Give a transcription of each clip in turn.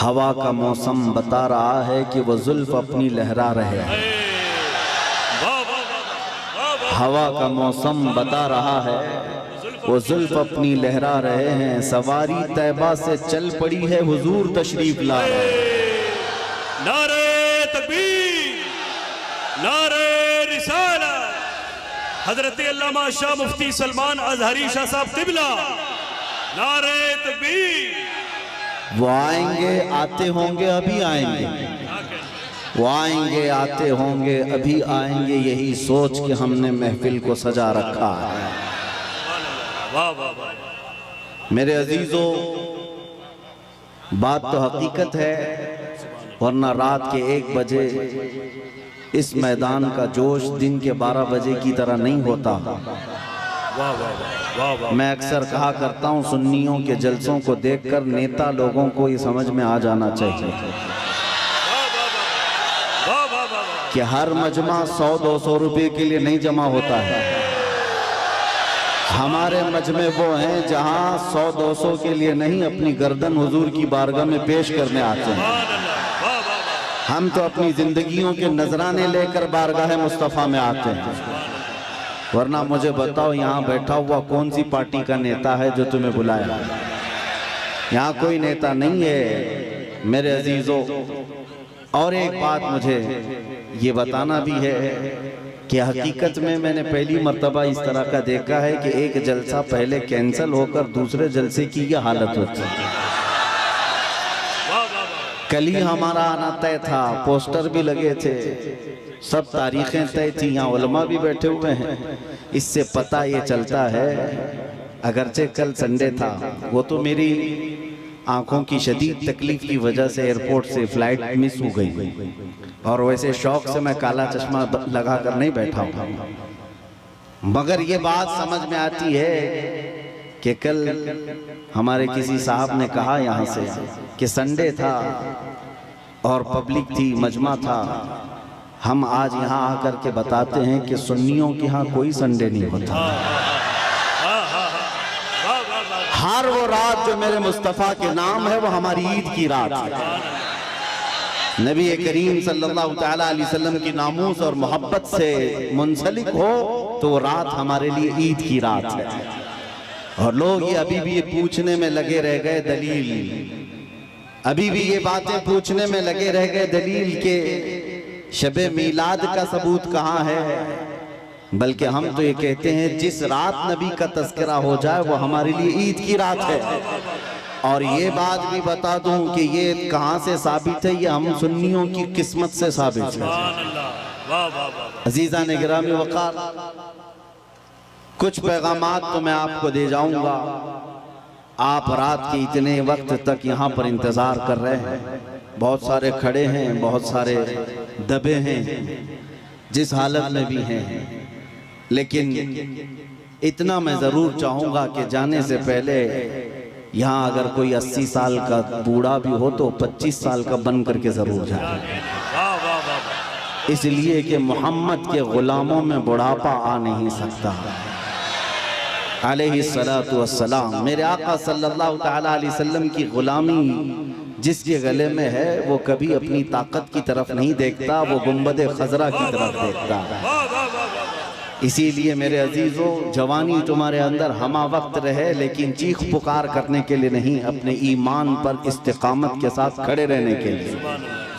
हवा का मौसम बता रहा है कि वो जुल्फ अपनी लहरा रहे हैं। हवा का मौसम बता रहा है वो जुल्फ अपनी लहरा रहे हैं। सवारी तैबा से चल पड़ी है, हुजूर तशरीफ ला रहे हैं। नारे तकबीर, नारे रिसालत। हजरत अल्लामा शाह मुफ्ती सलमान अजहरी शाह साहब तिबला, नारे तकबीर। वो आएंगे, आते होंगे, अभी आएंगे। वो आएंगे, आते होंगे, अभी आएंगे। यही सोच के हमने महफिल को सजा रखा है। वाह वाह वाह। मेरे अजीजों, बात तो हकीकत है, वरना रात के 1 बजे इस मैदान का जोश दिन के 12 बजे की तरह नहीं होता। वाह वाह वाह। मैं अक्सर कहा करता हूँ, सुन्नियों के जलसों को देखकर नेता लोगों को ये समझ में आ जाना चाहिए कि हर मजमा 100-200 रुपए के लिए नहीं जमा होता है। हमारे मजमे वो हैं जहाँ 100-200 के लिए नहीं, अपनी गर्दन हुजूर की बारगाह में पेश करने आते हैं। हम तो अपनी जिंदगियों के नजराने लेकर बारगाह मुस्तफ़ा में आते हैं। वरना मुझे बताओ, यहाँ बैठा हुआ कौन सी पार्टी का नेता है जो तुम्हें बुलाया? यहाँ कोई नेता नहीं है मेरे अजीजों। और एक बात मुझे ये बताना भी है कि हकीकत में मैंने पहली मर्तबा इस तरह का देखा है कि एक जलसा पहले कैंसिल होकर दूसरे जलसे की यह हालत होती है। कल ही हमारा आना तय था, पोस्टर भी लगे थे, सब तारीखें तय थी, यहाँ उलमा भी बैठे हुए हैं। इससे पता ये चलता है, अगरचे कल संडे था, वो तो मेरी आंखों की शदीद तकलीफ की वजह से एयरपोर्ट से फ्लाइट मिस हो गई, और वैसे शौक से मैं काला चश्मा लगा कर नहीं बैठा हूँ। मगर ये बात समझ में आती है कि कल हमारे किसी साहब ने कहा यहाँ से कि संडे था और पब्लिक थी, मजमा था। हम आज यहाँ आकर के बताते हैं कि सुन्नियों के यहाँ कोई संडे नहीं होता। हर वो रात जो मेरे मुस्तफ़ा के नाम है वो हमारी ईद की रात है। नबी करीम सल्लल्लाहु तआला अलैहि वसल्लम की नामूस और मोहब्बत से मुंसलिक हो तो वो रात हमारे लिए ईद की रात है। और लोग ये अभी भी ये पूछने में लगे रह गए दलील, अभी भी ये बातें पूछने में लगे रह गए दलील के शबे मीलाद का सबूत कहाँ है। बल्कि हम तो ये कहते हैं जिस रात नबी का तज़किरा हो जाए वो हमारे लिए ईद की रात है। और ये बात भी बता दूं कि ये कहाँ से साबित है, ये हम सुन्नियों की किस्मत से साबित है। अजीज़ान गिरामी वक़ार, कुछ पैगामात तो मैं आपको दे जाऊंगा। आप रात के इतने वक्त तक यहाँ पर इंतज़ार कर रहे हैं, बहुत सारे खड़े हैं, बहुत सारे दबे हैं, जिस हालत में भी हैं। लेकिन इतना मैं ज़रूर चाहूँगा कि जाने से पहले यहाँ अगर कोई 80 साल का बूढ़ा भी हो तो 25 साल का बन करके ज़रूर जाए, इसलिए कि मोहम्मद के ग़ुलामों में बुढ़ापा आ नहीं सकता। अलैहिस्सलातु वस्सलाम, मेरे आका सल्लल्लाहु तआला अलैहि वसल्लम की ग़ुलामी जिसके गले में है वो कभी अपनी ताकत की तरफ नहीं देखता, वो गुंबद खजरा की तरफ देखता है। इसीलिए मेरे अजीजों, जवानी तुम्हारे अंदर हमा वक्त रहे, लेकिन चीख पुकार करने के लिए नहीं, अपने ईमान पर इस्तिकामत के साथ खड़े रहने के लिए।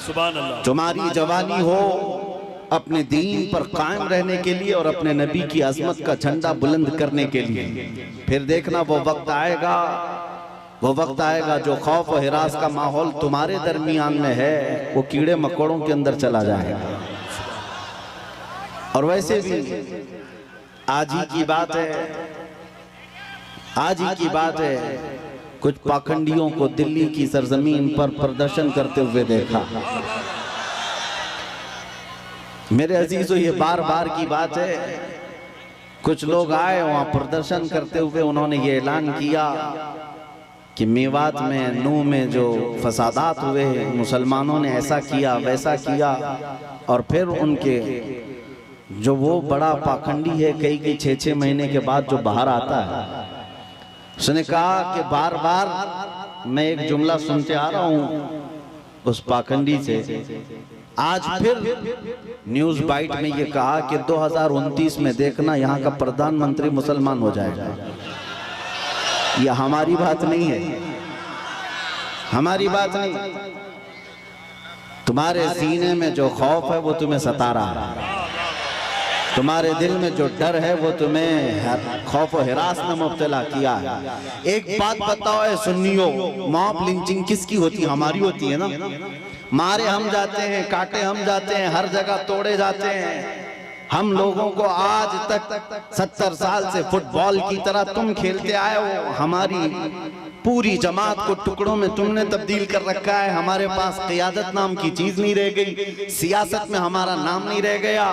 सुभान अल्लाह। तुम्हारी जवानी हो अपने दीन पर कायम रहने के लिए और अपने नबी की अजमत का झंडा बुलंद करने के लिए। फिर देखना वो वक्त आएगा, वो वक्त आएगा जो खौफ और हिरास का माहौल तुम्हारे दरमियान में है वो कीड़े मकोड़ों के अंदर चला जाएगा। और वैसे भी आज ही की बात है, आज ही की बात है, कुछ पाखंडियों को दिल्ली की सरजमीन पर प्रदर्शन करते हुए देखा। मेरे अजीजों, ये बार बार की बात है, कुछ लोग आए वहाँ प्रदर्शन करते हुए, उन्होंने ये ऐलान किया कि मेवात में, नूह में जो फसादात हुए, मुसलमानों ने ऐसा किया वैसा किया। और फिर उनके जो वो बड़ा पाखंडी है, कई 6-6 महीने के बाद जो बाहर आता है, उसने कहा कि बार बार मैं एक जुमला सुनते आ रहा हूँ उस पाखंडी से आज फिर न्यूज बाइट में ये कहा कि 2029 में देखना यहाँ का प्रधानमंत्री मुसलमान हो जाएगा। ये हमारी बात नहीं है, हमारी बात नहीं। तुम्हारे सीने में जो खौफ है वो तुम्हें सता रहा है, तुम्हारे दिल में जो डर है वो तुम्हें खौफ और हिरास में मुब्तला किया है। एक बात बताओ है सुन्नियों, मॉब लिंचिंग किसकी होती है? हमारी होती है ना। मारे हम जाते हैं, काटे हम जाते हैं, हर जगह तोड़े जाते हैं। हम लोगों को आज तक 70 साल से फुटबॉल की तरह तुम खेलते आए हो, हमारी पूरी जमात को टुकड़ों में तुमने तब्दील कर रखा है। हमारे पास क़ियादत नाम की चीज नहीं रह गई, सियासत में हमारा नाम नहीं रह गया,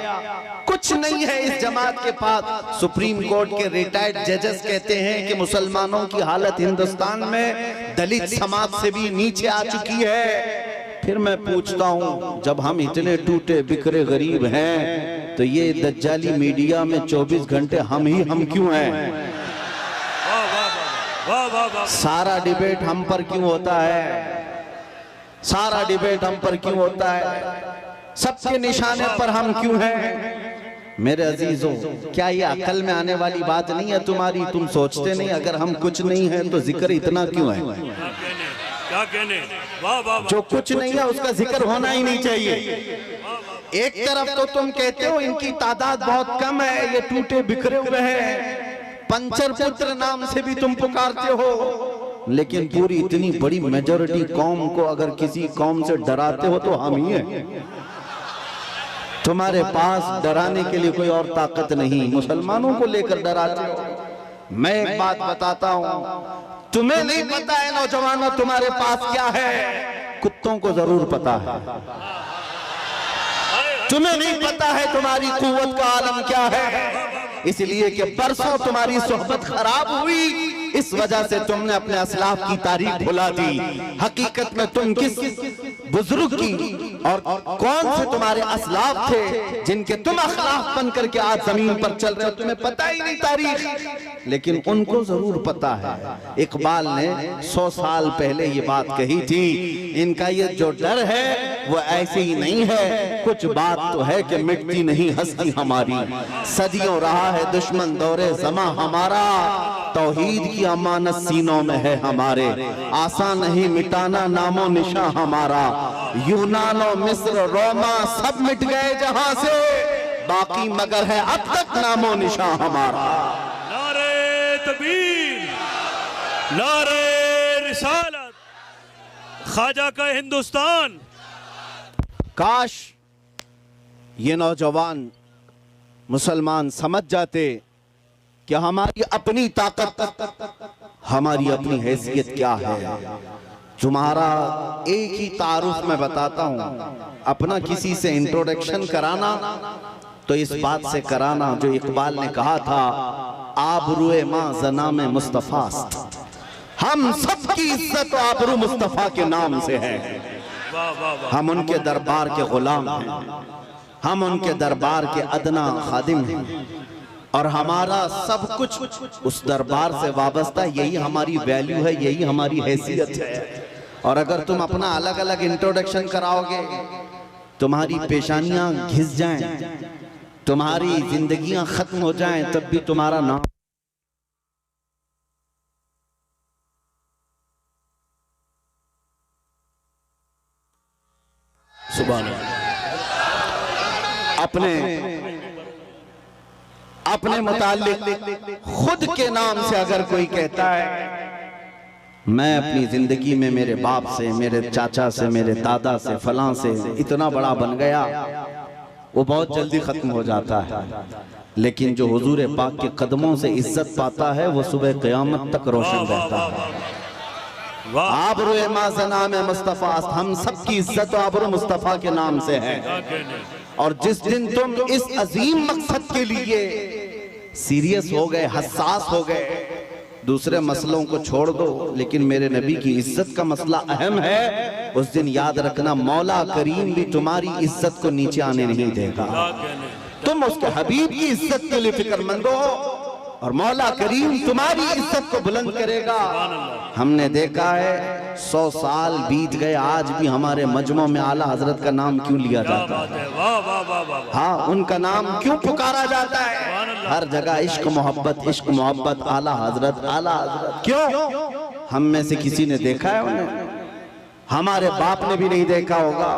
कुछ नहीं है इस जमात के पास। सुप्रीम कोर्ट के रिटायर्ड जजेस कहते हैं कि मुसलमानों की हालत हिंदुस्तान में दलित समाज से भी नीचे आ चुकी है। फिर मैं पूछता हूँ, जब हम इतने टूटे बिखरे गरीब हैं तो ये दज्जाली मीडिया में 24 घंटे हम क्यों हैं? सारा डिबेट हम पर क्यों होता है? सारा डिबेट हम पर क्यों होता है? सबके निशाने पर हम क्यों हैं? मेरे अजीजों, क्या ये अकल में आने वाली बात नहीं है तुम्हारी? तुम सोचते नहीं अगर हम कुछ नहीं है तो जिक्र इतना क्यों है? क्या कहने? वाह वाह। जो कुछ नहीं है उसका जिक्र होना ही नहीं चाहिए। एक तरफ तो तुम कहते हो इनकी तादाद बहुत कम है, ये टूटे बिखरे हुए हैं, पंचर पुत्र नाम से भी तुम पुकारते हो, लेकिन पूरी इतनी बड़ी मेजॉरिटी कौम को अगर किसी कौम से डराते हो तो हम ही हैं। तुम्हारे पास डराने के लिए कोई और ताकत नहीं, मुसलमानों को लेकर डराते हो। मैं एक बात बताता हूँ, तुम्हें नहीं पता है नौजवानों तुम्हारे पास क्या है, कुत्तों को जरूर पता है। तुम्हें नहीं पता है तुम्हारी कुव्वत का आलम क्या है, इसलिए कि बरसों तुम्हारी सोहबत खराब हुई, इस वजह से तुमने अपने असलाफ की तारीख भुला दी। हकीकत में तुम किस बुजुर्ग की और कौन से तुम्हारे असलाफ थे जिनके तुम अखलाफ बन करके आज जमीन पर चल रहे हो, तुम्हें पता ही नहीं तारीख, लेकिन उनको जरूर पता है। इकबाल ने 100 साल पहले ये बात कही थी, इनका ये जो डर है वो ऐसे ही नहीं है, कुछ बात तो है कि मिटती नहीं हस्ती हमारी। सदियों रहा है दुश्मन दौरे ज़मा हमारा, तौहीद की अमानत सीनों में है हमारे, आसान नहीं मिटाना नामो निशा हमारा। यूनानो मिस्र रोमा सब मिट गए जहां से, बाकी मगर है अब तक नामो निशा हमारा। नारे तकबीर, नारे रिसालत, ख्वाजा का हिंदुस्तान। काश ये नौजवान मुसलमान समझ जाते कि हमारी अपनी ताकत, हमारी अपनी हैसियत क्या है। तुम्हारा एक ही तारुफ में बताता हूं, अपना किसी से इंट्रोडक्शन कराना तो इस बात से कराना जो इकबाल ने कहा था, आबरूए मां जना में मुस्तफास्त। हम सबकी इज्जत आबरू मुस्तफा के नाम से है। हम उनके दरबार के गुलाम हैं, हम उनके दरबार के अदना खादिम हैं, और हमारा सब कुछ उस दरबार से वाबस्ता। यही हमारी वैल्यू है, यही हमारी हैसियत है। और अगर तुम अपना अलग अलग इंट्रोडक्शन कराओगे, तुम्हारी पेशानियां घिस जाएं, तुम्हारी जिंदगियां खत्म हो जाएं, तब भी तुम्हारा नाम सुभान अल्लाह। अपने मुताल्लिक खुद के नाम से अगर कोई कहता है मैं अपनी जिंदगी में मेरे बाप से, मेरे चाचा से, मेरे दादा से, फलां से इतना बड़ा बन गया, वो बहुत जल्दी खत्म हो जाता है। लेकिन जो हुजूर पाक के कदमों से इज्जत पाता है वो सुबह क़यामत तक रोशन रहता है। आबरूए माज़ना में मुस्तफा, हम सबकी इज्जत आबरू मुस्तफा के नाम से है। और जिस दिन तुम इस अजीम मकसद के लिए सीरियस हो गए, हसास हो गए, दूसरे मसलों को छोड़ दो, लेकिन मेरे नबी की इज्जत का मसला अहम है, उस दिन याद रखना मौला करीम भी तुम्हारी इज्जत को नीचे आने नहीं देगा। तुम उसके हबीब की इज्जत के लिए फिक्रमंद हो, और मौला करीम तुम्हारी इज्जत को बुलंद करेगा। हमने देखा है 100 साल बीत गए, आज भी हमारे मजमों में आला हजरत का नाम क्यों लिया जाता है? वाह वाह वाह वाह। हाँ, उनका नाम क्यों पुकारा जाता है? हर जगह इश्क मोहब्बत, इश्क मोहब्बत, आला हजरत, आला हजरत। क्यों? हम में से किसी ने देखा है उन्हें? हमारे बाप ने भी नहीं देखा होगा।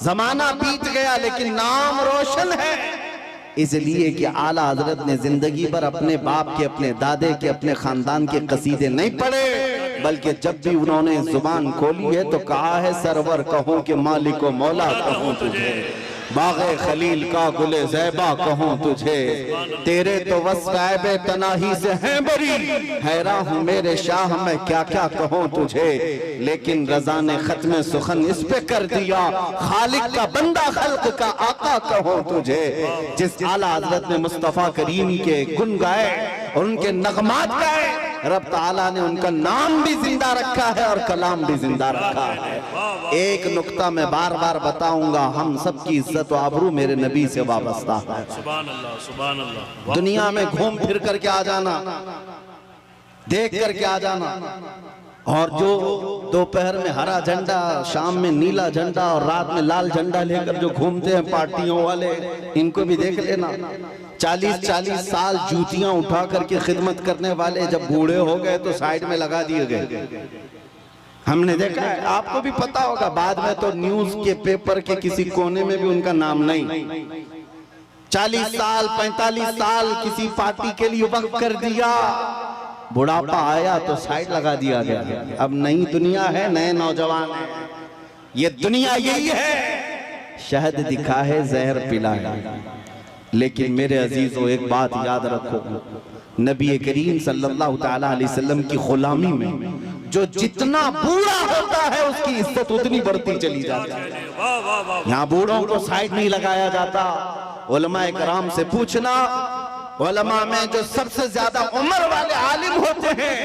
जमाना बीत गया लेकिन नाम रोशन है, इसलिए कि आला हजरत ने जिंदगी भर अपने बाप के, अपने दादे के, अपने खानदान के कसीदे नहीं पढ़े, बल्कि जब भी उन्होंने जुबान खोली है तो कहा है सरवर कहूं कि मालिक व मौला कहूं तुझे, बाग़े खलील का गुले ज़ैबा कहूं तुझे, तेरे तो वस्फ़ तनाही से हैं बरी, हैरान हूँ मेरे शाह मैं क्या क्या कहूं तुझे, लेकिन रज़ा ने ख़त्म सुखन इस पे कर दिया, खालिक का बंदा खल्क का आका कहूं तुझे। जिस आला हज़रत ने मुस्तफ़ा करीम के गुन गाए और उनके नगमात गाए, रब ताला ने उनका नाम भी जिंदा रखा है और कलाम भी जिंदा रखा है। एक नुक्ता मैं बार बार बताऊंगा, हम सबकी इज्जत और आबरू मेरे नबी से वाबस्ता है। सुभान अल्लाह, सुभान अल्लाह। दुनिया में घूम फिर करके आ जाना, देख करके आ जाना, और जो दोपहर में हरा झंडा, शाम में नीला झंडा और रात में लाल झंडा लेकर जो घूमते हैं पार्टियों वाले, इनको भी देख लेना। 40-40 साल जूतियां उठा करके खिदमत करने वाले जब बूढ़े हो गए तो साइड में लगा दिए गए। हमने देखा है, आपको भी पता होगा, बाद में तो न्यूज के पेपर के किसी कोने में भी उनका नाम नहीं। 40 साल 45 साल किसी पार्टी के लिए वक्त कर दिया, बुढ़ापा आया तो साइड लगा दिया गया। अब नई दुनिया है, नए नौजवान है, ये दुनिया यही है, शहद दिखा है जहर पिला है। लेकिन मेरे अजीजों एक बात याद रखो, नबी करीम सल्लल्लाहु ताला अलैहि वसल्लम की गुलामी में जो जितना बूढ़ा होता है उसकी इज्जत उतनी बढ़ती चली जाती है। यहाँ बूढ़ों को साइड नहीं लगाया जाता। उलमाए कराम से पूछना, उलमा में जो सबसे ज्यादा उम्र वाले आलिम होते हैं,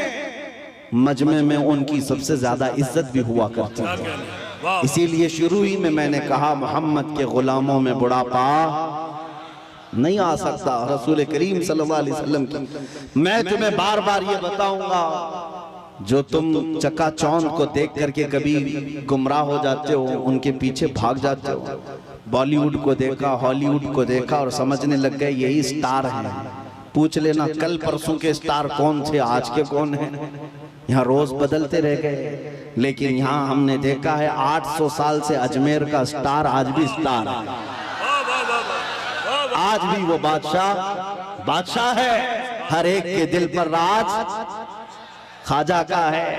मजमे में उनकी सबसे ज्यादा इज्जत भी हुआ करती है। इसीलिए शुरू ही में मैंने कहा, मोहम्मद के गुलामों में बुढ़ापा नहीं आ सकता। रसूल करीम सल्लल्लाहु अलैहि वसल्लम की मैं तुम्हें बार बार ये बताऊंगा, जो तुम चकाचौंध को देख करके कभी गुमराह हो जाते हो, उनके पीछे भाग जाते हो, बॉलीवुड को देखा, हॉलीवुड को देखा और समझने लग गए यही स्टार हैं। पूछ लेना कल परसों के स्टार कौन थे, आज के कौन हैं। यहाँ रोज बदलते रह गए, लेकिन यहाँ हमने देखा है 800 साल से अजमेर का स्टार आज भी स्टार है। आज भी वो बादशाह है, हर एक के दिल पर राज ख्वाजा का है।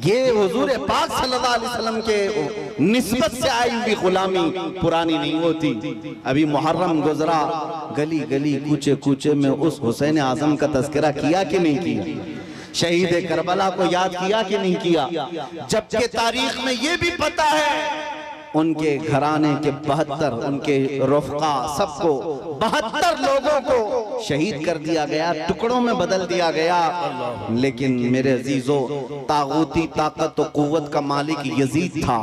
ये हुजूर पाक सल्लल्लाहु अलैहि वसल्लम के निस्बत से आई हुई गुलामी पुरानी नहीं होती। अभी मुहर्रम गुजरा, गली गली कूचे कूचे में उस हुसैन आजम का तज़किरा किया कि नहीं किया? शहीद करबला को याद किया कि नहीं किया? जबकि तारीख में ये भी पता है उनके घराने के 72, उनके रफ़क़ा सबको 72 लोगों को शहीद कर दिया गया, टुकड़ों में बदल दिया गया। लेकिन मेरे अजीजों, तागूती ताकत और कुव्वत का मालिक यजीद था,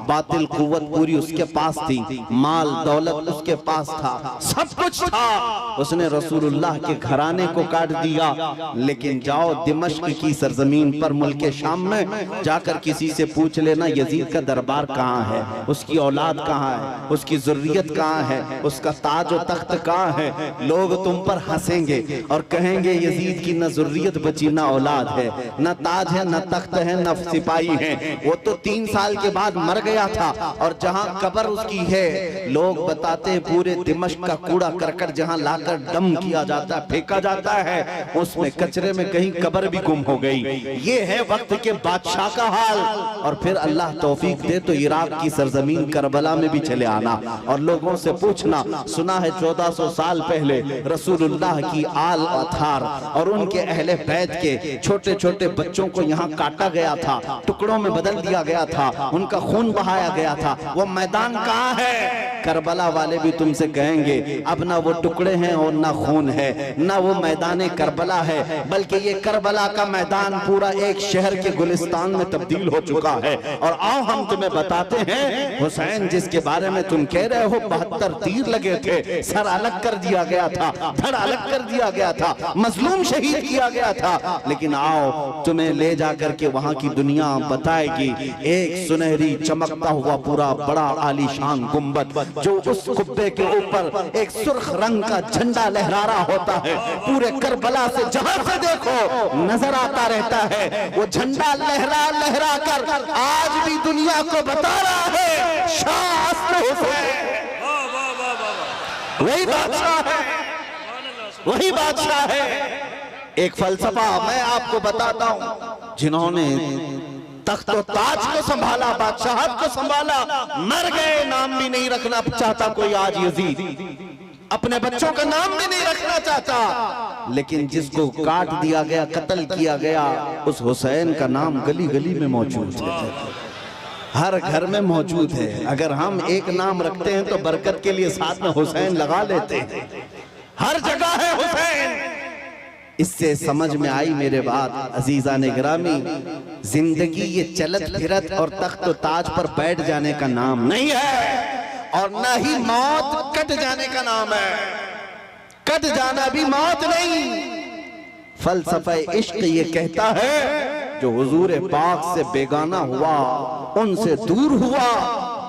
बातिल कुव्वत पूरी उसके पास थी, माल दौलत उसके पास था, सब कुछ था। उसने रसूलुल्लाह के घराने को काट दिया। लेकिन जाओ दिमश्क की सरजमीन पर, मुल्क शाम में जाकर किसी से पूछ लेना यजीद का दरबार कहाँ है, उसकी औलाद कहाँ है, उसकी ज़ुर्रियत कहाँ है, उसका ताज और तख्त कहाँ है। लोग तुम पर हंसेंगे और कहेंगे यजीद की न ज़ुर्रियत बची, न औलाद है, न ताज है, न तख्त है, न सिपाही है। वो तो 3 साल के बाद मर गया था, और जहाँ कब्र उसकी है, लोग बताते हैं पूरे दिमश्क का कूड़ा करकट जहाँ लाकर दम किया जाता है, फेंका जाता है, उसमें कचरे में कहीं कब्र भी गुम हो गई। ये है वक्त के बादशाह का हाल। और फिर अल्लाह तौफीक दे तो इराक की सरजमीन करबला में भी चले आना और लोगों से पूछना, सुना है 1400 साल पहले रसूलुल्लाह की आल अथार और उनके अहले बैत के छोटे छोटे बच्चों को यहाँ काटा गया था, टुकड़ों में बदल दिया गया था, उनका खून बहाया गया था। वो मैदान कहाँ है? करबला वाले भी तुमसे कहेंगे अब ना वो टुकड़े हैं और ना खून है, ना वो मैदान करबला है, बल्कि ये करबला का मैदान पूरा एक शहर के गुलिस्तान में तब्दील हो चुका है। और आओ हम तुम्हें बताते हैं, हुसैन जिसके बारे में तुम कह रहे हो 72 तीर लगे थे, सर अलग कर दिया गया था, धड़ हलक कर दिया गया था, मजलूम शहीद किया गया था। लेकिन आओ तुम्हें ले जाकर के वहां की दुनिया बताएगी एक सुनहरी चमकता हुआ पूरा बड़ा आलीशान गुंबद, जो उस कुब्बे के ऊपर एक सुर्ख रंग का झंडा लहरा रहा होता है। पूरे करबला से जहां से देखो नजर आता रहता है। वो झंडा लहरा लहरा कर आज भी दुनिया को बता रहा है शाह असल हुसैन वही बादशाह है, वही बादशाह है। एक फलसफा मैं आपको बताता हूं, जिन्होंने तख्त और ताज को संभाला, बादशाहत को संभाला, मर गए, नाम भी नहीं रखना चाहता कोई आज यजीद, अपने बच्चों का नाम भी नहीं रखना चाहता। लेकिन जिसको काट दिया गया, कत्ल किया गया, उस हुसैन का नाम गली गली में मौजूद है, हर घर में मौजूद है। अगर हम एक नाम रखते हैं तो बरकत के लिए साथ में हुसैन लगा लेते हैं, हर जगह है हुसैन। इससे समझ में आई मेरे बात अजीजा ने गिरामी, जिंदगी ये चलत फिरत और तख्त ताज पर बैठ जाने का नाम नहीं है, और न ही मौत कट जाने का नाम है। कट जाना भी मौत नहीं। फलसफा इश्क ये कहता है जो हुजूर पाक से बेगाना हुआ, उनसे दूर हुआ,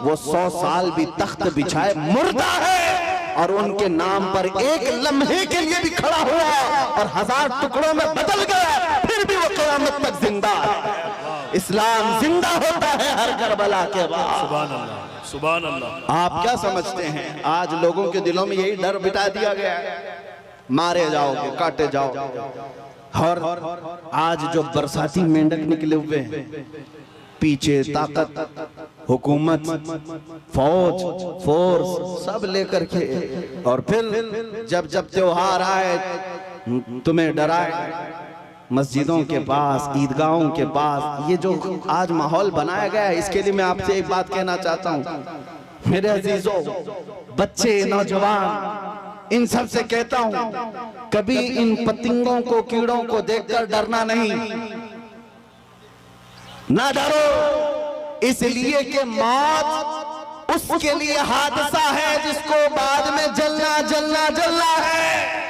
वो 100 साल भी तख्त बिछाए मुर्दा है, और उनके नाम पर एक लम्हे के लिए भी खड़ा हुआ और 1000 टुकड़ों में बदल गया, फिर भी वो क़यामत तक जिंदा है। इस्लाम जिंदा होता है हर करबला के बाद। सुभान अल्लाह, सुभान अल्लाह। आप क्या समझते हैं आज लोगों के दिलों में यही डर बिठा दिया गया है, मारे जाओगे, काटे जाओ। और आज जो बरसाती मेंढक निकले हुए हैं, पीछे ताकत, हुकूमत, फौज, फोर्स सब लेकर के, और फिर जब जब त्योहार आए तुम्हें डराए, मस्जिदों के पास, ईदगाहों के पास, ये जो आज माहौल बनाया गया है, इसके लिए मैं आपसे एक बात कहना चाहता हूँ मेरे अजीजों, बच्चे, नौजवान, इन सब से कहता हूं कभी इन पतंगों को, कीड़ों को देखकर डरना नहीं, ना डरो, इसलिए कि मौत उसके लिए हादसा है जिसको बाद में जलना जलना जलना है।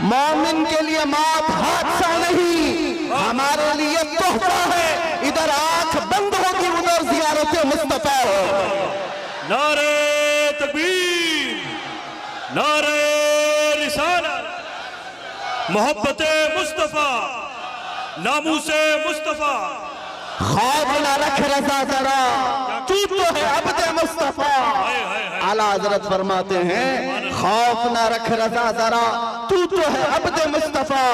मोमिन के लिए मौत हादसा नहीं, हमारे लिए तोहफा है। इधर आंख बंद होगी, उधर ज़ियारत मुस्तफा हो। नारे तकबीर, नारे रिसालत, मोहब्बते मुस्तफा, नामूसे मुस्तफा। खौफ न रख रजा जरा, तू तो है अब्दे मुस्तफा। आला हजरत फरमाते हैं खौफ न रख रजा जरा, तू तो है अब्दे मुस्तफा।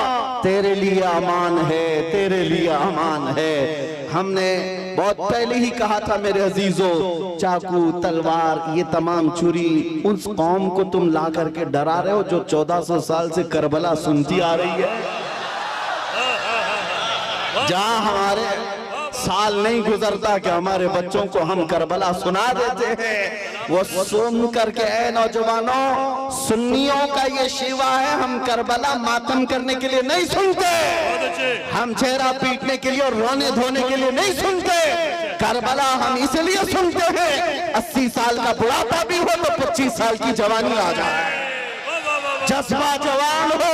तेरे लिए अमान है, तेरे लिए अमान है। हमने बहुत पहले ही कहा था मेरे अजीजों, चाकू, तलवार, ये तमाम छुरी उस कौम को तुम ला करके डरा रहे हो जो 1400 साल से करबला सुनती आ रही है। जहां हमारे साल नहीं गुजरता कि हमारे बच्चों को हम करबला सुना देते हैं। वो सुन करके, ऐ नौजवानों, सुन्नियों का ये शिवा है, हम करबला मातम करने के लिए नहीं सुनते, हम चेहरा पीटने के लिए और रोने धोने के लिए नहीं सुनते। करबला हम इसलिए सुनते हैं 80 साल का बुढ़ापा भी हो तो 25 साल की जवानी आ जाए, जज्बा जवान हो।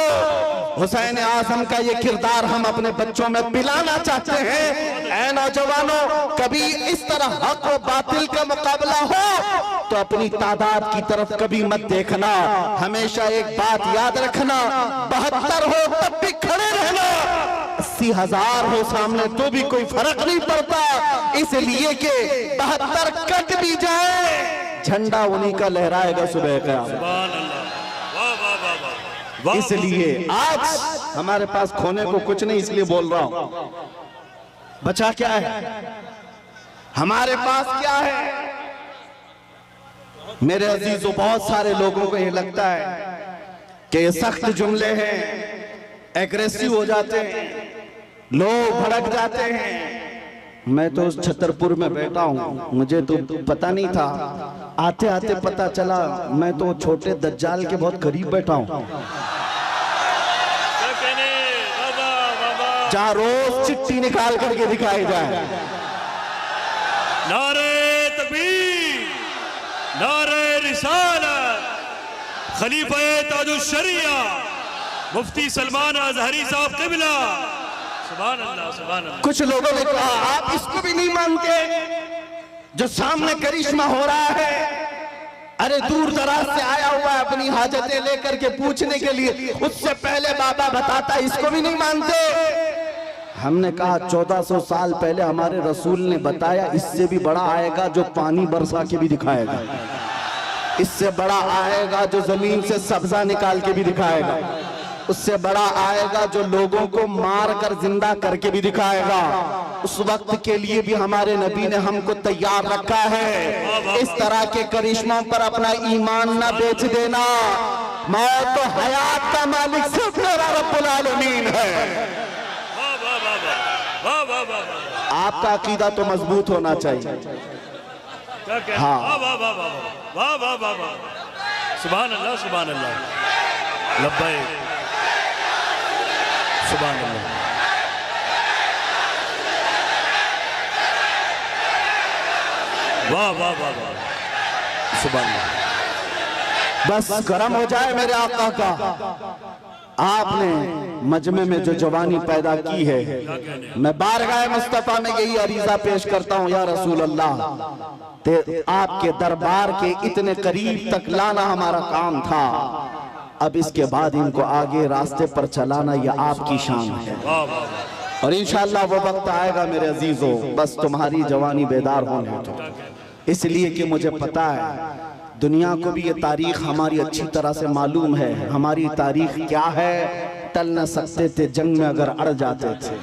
हुसैन आजम का ये किरदार हम अपने बच्चों में पिलाना चाहते हैं। ऐ नौजवानों, कभी इस तरह हक और बातिल का मुकाबला हो तो अपनी तादाद की तरफ कभी मत देखना, हमेशा एक बात याद रखना, 72 हो तब भी खड़े रहना, 80,000 हो सामने तो भी कोई फर्क नहीं पड़ता, इसलिए कि 72 कट भी जाए, झंडा उन्हीं का लहराएगा सुबह क़यामत। इसलिए आज हमारे पास खोने को कुछ नहीं, इसलिए बोल रहा हूं। बचा क्या है हमारे पास, क्या है मेरे अजीजों? बहुत सारे लोगों को ये लगता है कि ये सख्त जुमले हैं, एग्रेसिव हो जाते हैं, लोग भड़क जाते हैं। मैं तो उस छतरपुर में बैठा हूँ, मुझे तो पता नहीं था, आते आते पता चला मैं तो छोटे दज्जाल के बहुत करीब बैठा हूँ, जहाँ रोज चिट्ठी निकाल करके दिखाई जाए। नारे तकबीर, नारे रिसालत, खलीफा ताजुश शरिया मुफ्ती सलमान अजहरी साहब क़िबला। सुभान अल्लाह, सुभान अल्लाह। कुछ लोगों ने कहा आप इसको भी नहीं मानते जो सामने करिश्मा हो रहा है? अरे दूर दराज से आया हुआ है अपनी हाजतें लेकर के पूछने के लिए, उससे पहले बाबा बताता, इसको भी नहीं मानते? हमने कहा 1400 साल पहले हमारे रसूल ने बताया, इससे भी बड़ा आएगा जो पानी बरसा के भी दिखाएगा, इससे बड़ा आएगा जो जमीन से सब्जा निकाल के भी दिखाएगा, उससे बड़ा आएगा जो लोगों को मार कर जिंदा करके भी दिखाएगा। उस वक्त के लिए भी हमारे नबी ने हमको तैयार रखा है। इस तरह के करिश्मों पर अपना ईमान ना बेच देना। मौत तो हयात का मालिक सिर्फ मेरा रब्बुल आलमीन है। आपका अकीदा तो मजबूत होना चाहिए। हाँ, वाह वाह वाह वाह, सुभान अल्लाह, सुभान अल्लाह, लब्बैक, सुभान अल्लाह। वाह वाह वाह वाह, सुभान अल्लाह। बस कर्म हो जाए मेरे आका का। आपने मजमे में जो जवानी पैदा की है, मैं बारगाह मुस्तफा में यही अरीजा पेश करता हूँ, या रसूल अल्लाह, आपके दरबार के इतने करीब तक लाना हमारा काम था। अब इसके बाद इनको आगे रास्ते पर चलाना यह आपकी शान है, और इंशाअल्लाह वो वक्त आएगा मेरे अजीजों, बस तुम्हारी जवानी बेदार होने दो। इसलिए कि मुझे पता है दुनिया को भी ये तारीख हमारी अच्छी तरह से मालूम है। हमारी तारीख क्या है? टल न सकते थे जंग में अगर अड़ जाते थे,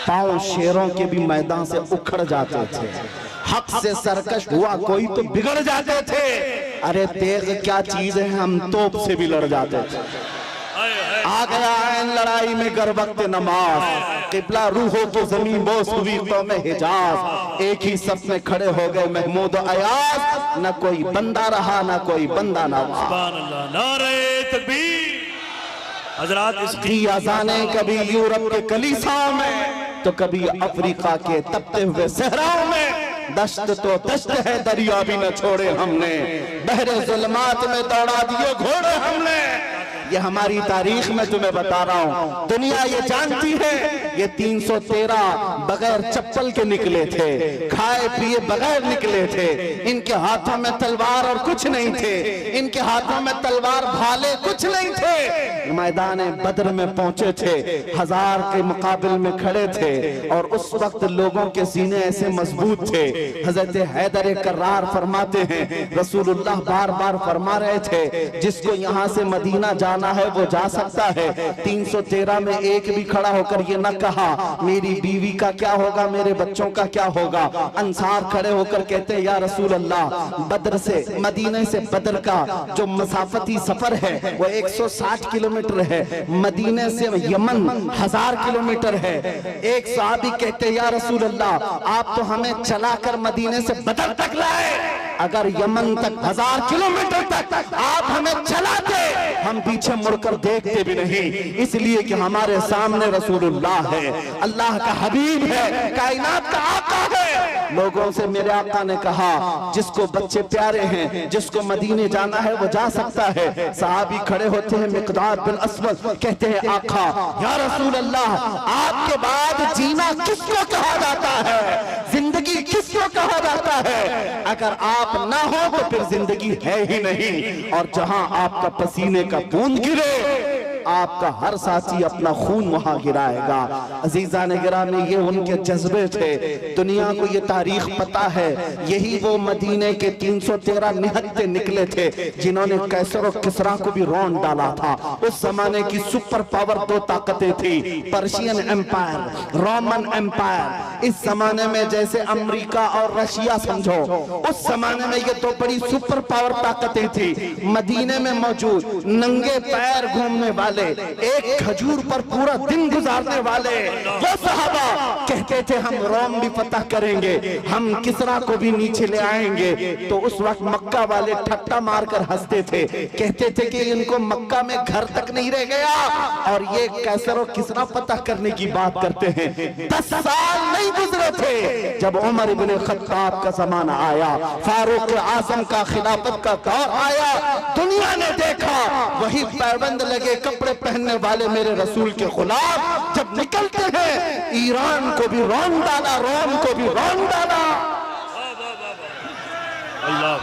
पांव शेरों के भी मैदान से उखड़ जाते थे, हक से सरकश हुआ कोई तो बिगड़ जाते थे। अरे तेग क्या चीज है, हम तोप से भी लड़ जाते थे। आ गया ऐन लड़ाई में गर वक्त नमाज, किबला रूहों की जमीन बोस हुई कौम हिजाज। एक ही सफ में खड़े हो गए महमूद अयाज, न कोई बंदा रहा न कोई बंदा नवाज। सुभान अल्लाह, नारे तकबीर। हजरात इसकी अजाने कभी यूरोप के कलीसाओं में, तो कभी अफ्रीका के तपते हुए सहराओं में। दश्त तो दश्त है, दरिया भी न छोड़े हमने, बहरे जुल्मात में दौड़ा दिए घोड़े हमने। ये हमारी तारीख में तुम्हें बता रहा हूँ, दुनिया ये जानती है। ये 313 बगैर चप्पल के निकले थे, खाए पिए बगैर निकले थे। इनके हाथों में तलवार और कुछ नहीं थे, इनके हाथों में तलवार भाले कुछ नहीं थे। मैदान बद्र में पहुंचे थे, 1000 के मुकाबले में खड़े थे, और उस वक्त लोगों के सीने ऐसे मजबूत थे। हजरत हैदर कर्रार फरमाते हैं, रसूलुल्लाह बार बार फरमा रहे थे, जिसको यहाँ से मदीना जाना है वो जा सकता है। 313 में एक भी खड़ा होकर ये न कहा मेरी बीवी का क्या होगा, मेरे बच्चों का क्या होगा। अंसार खड़े होकर कहते हैं, या रसूल अल्लाह, बद्र से मदीने से बद्र का जो मसाफती सफर है वो 160 किलोमीटर है, मदीने से यमन 1000 किलोमीटर है। एक सहाबी कहते हैं, या रसूल अल्लाह, आप तो हमें चलाकर मदीने से बद्र तक लाए, अगर यमन तक 1000 किलोमीटर तक आप हमें चलाते, हम पीछे मुड़कर देखते भी नहीं। इसलिए कि हमारे सामने रसूलुल्लाह है, अल्लाह का हबीब है, कायनात का आका है। लोगों से मेरे आका ने कहा, जिसको बच्चे प्यारे हैं, जिसको मदीने जाना है वो जा सकता है। सहाबी खड़े होते हैं, मिक़दाद बिन अस्वद कहते हैं, आका या रसूल अल्लाह, आपके बाद जीना किसको कहा जाता है, जिंदगी किसको कहा जाता है? अगर आप ना हो तो फिर जिंदगी है ही नहीं। और जहां आपका पसीने का बूंद गिरे, आपका हर साथी अपना खून वहां गिराएगा। अजीजान गिरामी, ये उनके जज्बे थे। दुनिया को ये तारीख पता है, यही वो मदीने के 313 निहत्ते निकले थे जिन्होंने कैसर और किसरा को भी रौंद डाला था। उस जमाने की सुपर पावर 2 ताकतें थी, पर्शियन एम्पायर, रोमन एम्पायर। इस जमाने में जैसे अमेरिका और रशिया समझो, उस जमाने में ये 2 बड़ी सुपर पावर ताकतें थी। मदीने में मौजूद नंगे पैर घूमने वाले, एक खजूर पर पूरा दिन गुजारने वाले वो सहाबा कहते थे, हम रोम भी फतह करेंगे, हम किसरा को भी नीचे ले आएंगे। तो उस वक्त मक्का वाले ठट्टा मारकर हंसते थे, कहते थे कि इनको मक्का में घर तक नहीं रह गया और ये कैसर और किसरा फतह करने की बात करते हैं। 10 साल नहीं गुजरे थे जब उमर इब्ने खत्ताब का जमाना आया, फारूक आजम का खिलाफत का दौर आया। दुनिया ने देखा, वही पैबंद लगे, कपड़े कपड़े पहनने वाले मेरे रसूल के गुलाम जब निकलते हैं, ईरान को भी रौन डाला, रोम को भी रौन डाला। अल्लाह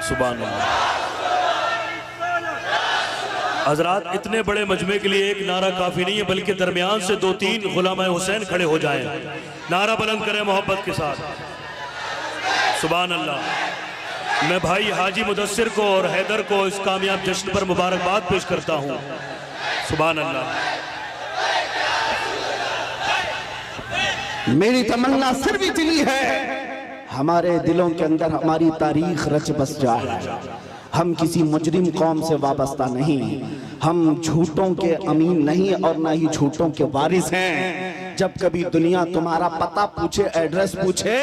सुभान अल्लाह। हजरात, इतने बड़े मजमे के लिए एक नारा काफी नहीं है, बल्कि दरमियान से 2-3 गुलाम हुसैन खड़े हो जाएं, नारा बुलंद करें मोहब्बत के साथ। सुभान अल्लाह। मैं भाई हाजी मुदस्सिर को और हैदर को इस कामयाब जश्न पर मुबारकबाद पेश करता हूँ। सुभान अल्लाह। मेरी तमन्ना सिर्फ इतनी है, हमारे दिलों के अंदर हमारी तारीख रच बस जाए। हम किसी मुजरिम कौम से वाबस्ता नहीं, हम झूठों के अमीन नहीं और ना ही झूठों के वारिस हैं। जब कभी दुनिया तुम्हारा पता पूछे, एड्रेस पूछे,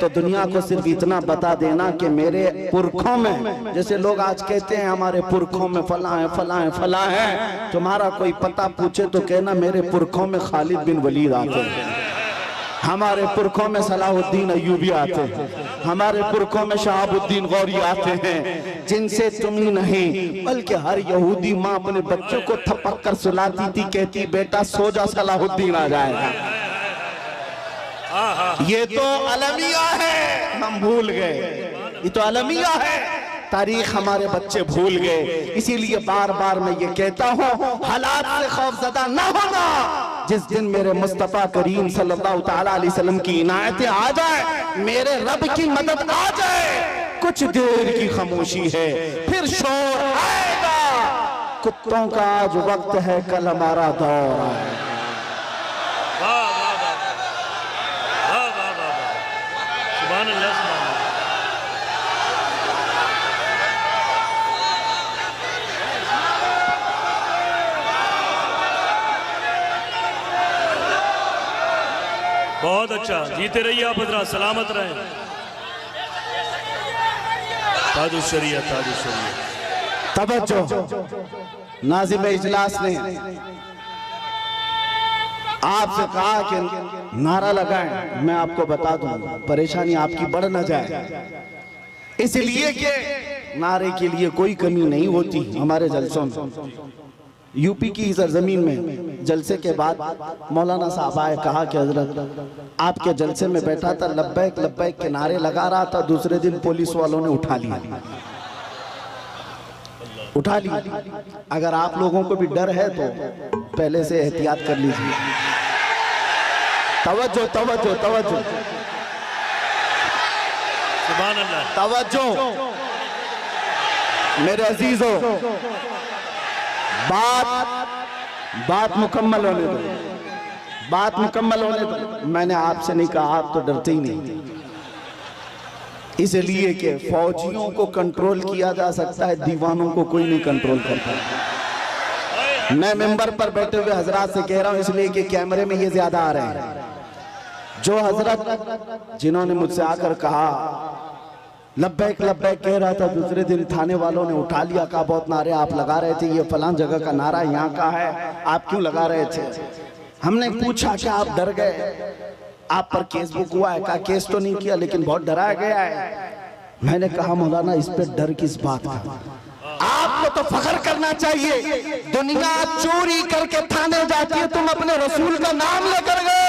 तो दुनिया को सिर्फ इतना बता देना कि मेरे पुरखों में, जैसे लोग आज कहते हैं हमारे पुरखों में फला है फला है फला है, तुम्हारा कोई पता पूछे तो कहना मेरे पुरखों में खालिद बिन वलीद आते हैं, हमारे पुरखों में सलाहुद्दीन अय्यूबी आते हैं, हमारे पुरखों में शहाबुद्दीन गौरी आते हैं, जिनसे तुम ही नहीं बल्कि हर यहूदी माँ अपने बच्चों को थपक कर सुलाती थी, कहती बेटा सो जा सलाहुद्दीन आ जाएगा। ये तो अलमिया है, हम भूल गए, ये तो अलमिया है, तारीख हमारे बच्चे भूल गए। इसीलिए बार बार मैं ये कहता हूँ, हालात से खौफजदा ना होना। जिस दिन मेरे मुस्तफा करीम सल्लल्लाहु तआला अलैहि वसल्लम की इनायतें आ जाए, मेरे रब की मदद आ जाए, कुछ देर की खामोशी है, फिर शोर आएगा। कुत्तों का आज वक्त है, कल हमारा दौर आएगा। सुभान अल्लाह। बहुत अच्छा, जीते रहिए आप हजरात, सलामत रहें। ताजुशरिया ताजुशरिया। तवज्जो, नाज़िम इजलास ने आपसे कहा कि नारा लगाएं। मैं आपको बता दूं, परेशानी आपकी बढ़ न जाए, इसलिए कि नारे के लिए कोई कमी नहीं होती हमारे जलसों में। यूपी की सरजमीन में जलसे के बाद मौलाना साहब आए, कहा कि हजरत आपके जलसे में बैठा था, लब्बैक लब्बैक के नारे लगा रहा था, दूसरे दिन पुलिस वालों ने उठा लिया। अगर आप लोगों को भी डर है तो पहले से एहतियात कर लीजिए। तवज्जो तवज्जो तवज्जो, सुभान अल्लाह, तवज्जो मेरे अजीजों, बात मुकम्मल होने दो, बात मुकम्मल होने दो। मैंने आपसे नहीं कहा, आप तो डरते ही नहीं, इसलिए कि फौजियों को कंट्रोल किया जा सकता है, दीवानों को कोई नहीं कंट्रोल करता। मैं मेंबर पर बैठे हुए हजरात से कह रहा हूं, इसलिए कि कैमरे में ये ज्यादा आ रहे हैं। जो हजरत जिन्होंने मुझसे आकर कहा लब्बैक लब्बैक कह रहा था, दूसरे दिन थाने वालों ने उठा लिया, कहा बहुत नारे आप लगा रहे थे, ये फलां जगह का नारा यहाँ का है, आप क्यों लगा रहे थे? हमने पूछा कि आप डर गए, आप पर केस बुक हुआ है? कहा केस तो नहीं किया, लेकिन बहुत डराया गया है। मैंने कहा मौलाना इस पे डर किस बात का? आपको तो फख्र करना चाहिए, दुनिया चोरी करके थाने जाती है, तुम अपने रसूल का नाम लेकर गए,